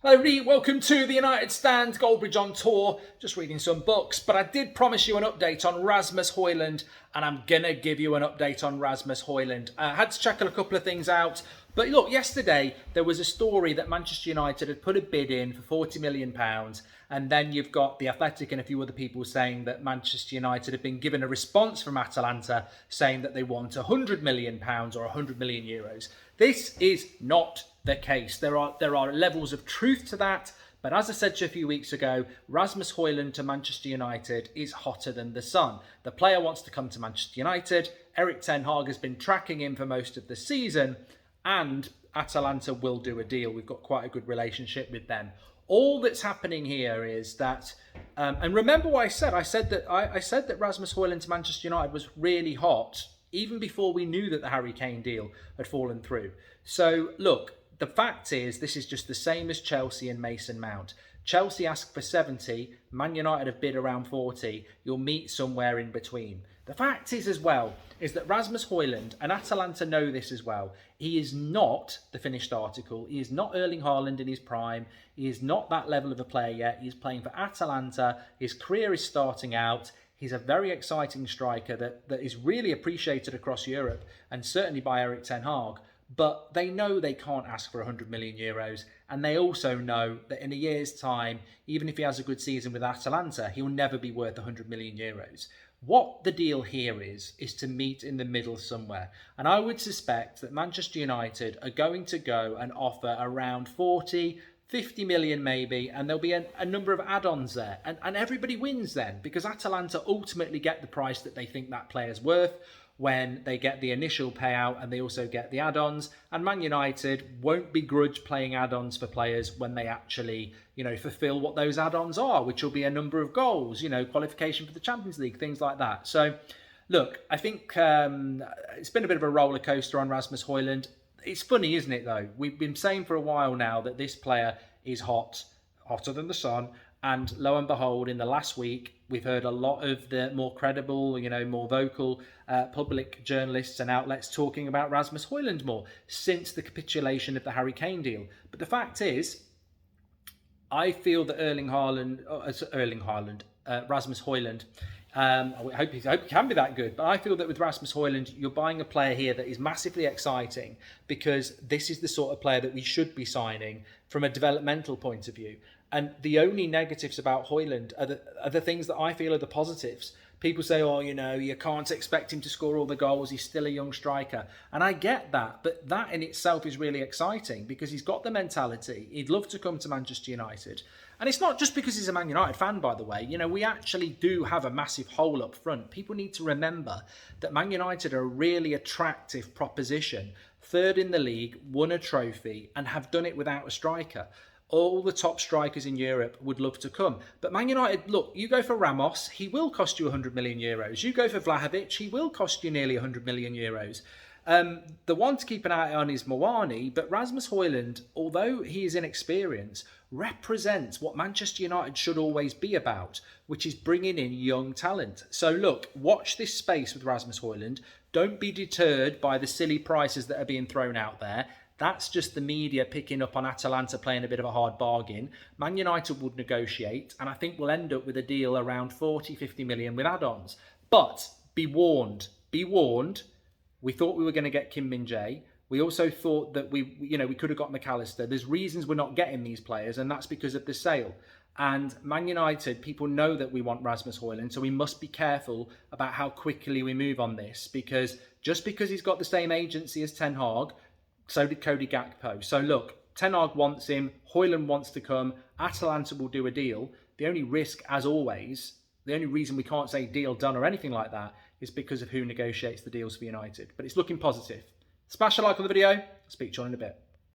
Hello everybody, welcome to the United Stand, Goldbridge on tour, just reading some books, but I did promise you an update on Rasmus Hojland, and I'm going to give you an update on Rasmus Hojland. I had to check a couple of things out, but look, yesterday there was a story that Manchester United had put a bid in for £40 million, and then you've got The Athletic and a few other people saying that Manchester United have been given a response from Atalanta saying that they want £100 million or €100 million. This is not the case. There are levels of truth to that, but as I said to you a few weeks ago, Rasmus Hojland to Manchester United is hotter than the sun. The player wants to come to Manchester United. Erik ten Hag has been tracking him for most of the season, and Atalanta will do a deal. We've got quite a good relationship with them. All that's happening here is that, and remember what I said. I said that Rasmus Hojland to Manchester United was really hot even before we knew that the Harry Kane deal had fallen through. So look, the fact is, this is just the same as Chelsea and Mason Mount. Chelsea asked for 70, Man United have bid around 40. You'll meet somewhere in between. The fact is as well, is that Rasmus Hojland, and Atalanta know this as well, he is not the finished article. He is not Erling Haaland in his prime. He is not that level of a player yet. He's playing for Atalanta. His career is starting out. He's a very exciting striker that is really appreciated across Europe, and certainly by Erik ten Hag. But they know they can't ask for €100 million, and they also know that in a year's time, even if he has a good season with Atalanta, he'll never be worth €100 million. What the deal here is to meet in the middle somewhere. And I would suspect that Manchester United are going to go and offer around 40, 50 million maybe, and there'll be a number of add-ons there. And everybody wins then, because Atalanta ultimately get the price that they think that player's worth when they get the initial payout, and they also get the add-ons. And Man United won't begrudge playing add-ons for players when they actually, fulfill what those add-ons are, which will be a number of goals, qualification for the Champions League, things like that. So, look, I think it's been a bit of a roller coaster on Rasmus Hojland. It's funny, isn't it, though? We've been saying for a while now that this player is hotter than the sun. And lo and behold, in the last week, we've heard a lot of the more credible, more vocal public journalists and outlets talking about Rasmus Hojland more since the capitulation of the Harry Kane deal. But the fact is, I feel that Rasmus Hojland, I hope he can be that good, but I feel that with Rasmus Hojland, you're buying a player here that is massively exciting, because this is the sort of player that we should be signing from a developmental point of view. And the only negatives about Hojland are the things that I feel are the positives. People say, you can't expect him to score all the goals. He's still a young striker. And I get that. But that in itself is really exciting, because he's got the mentality. He'd love to come to Manchester United. And it's not just because he's a Man United fan, by the way. We actually do have a massive hole up front. People need to remember that Man United are a really attractive proposition. Third in the league, won a trophy, and have done it without a striker. All the top strikers in Europe would love to come. But Man United, look, you go for Ramos, he will cost you €100 million. You go for Vlahovic, he will cost you nearly €100 million. The one to keep an eye on is Mawani, but Rasmus Hojland, although he is inexperienced, represents what Manchester United should always be about, which is bringing in young talent. So look, watch this space with Rasmus Hojland. Don't be deterred by the silly prices that are being thrown out there. That's just the media picking up on Atalanta playing a bit of a hard bargain. Man United would negotiate, and I think we'll end up with a deal around 40, 50 million with add-ons. But be warned. We thought we were going to get Kim Min-jae. We also thought that we could have got McAllister. There's reasons we're not getting these players, and that's because of the sale. And Man United, people know that we want Rasmus Hojland, so we must be careful about how quickly we move on this, because just because he's got the same agency as Ten Hag, so did Cody Gakpo. So look, Ten Hag wants him, Hojland wants to come, Atalanta will do a deal. The only risk, as always, the only reason we can't say deal done or anything like that is because of who negotiates the deals for United. But it's looking positive. Smash a like on the video. Speak to you in a bit.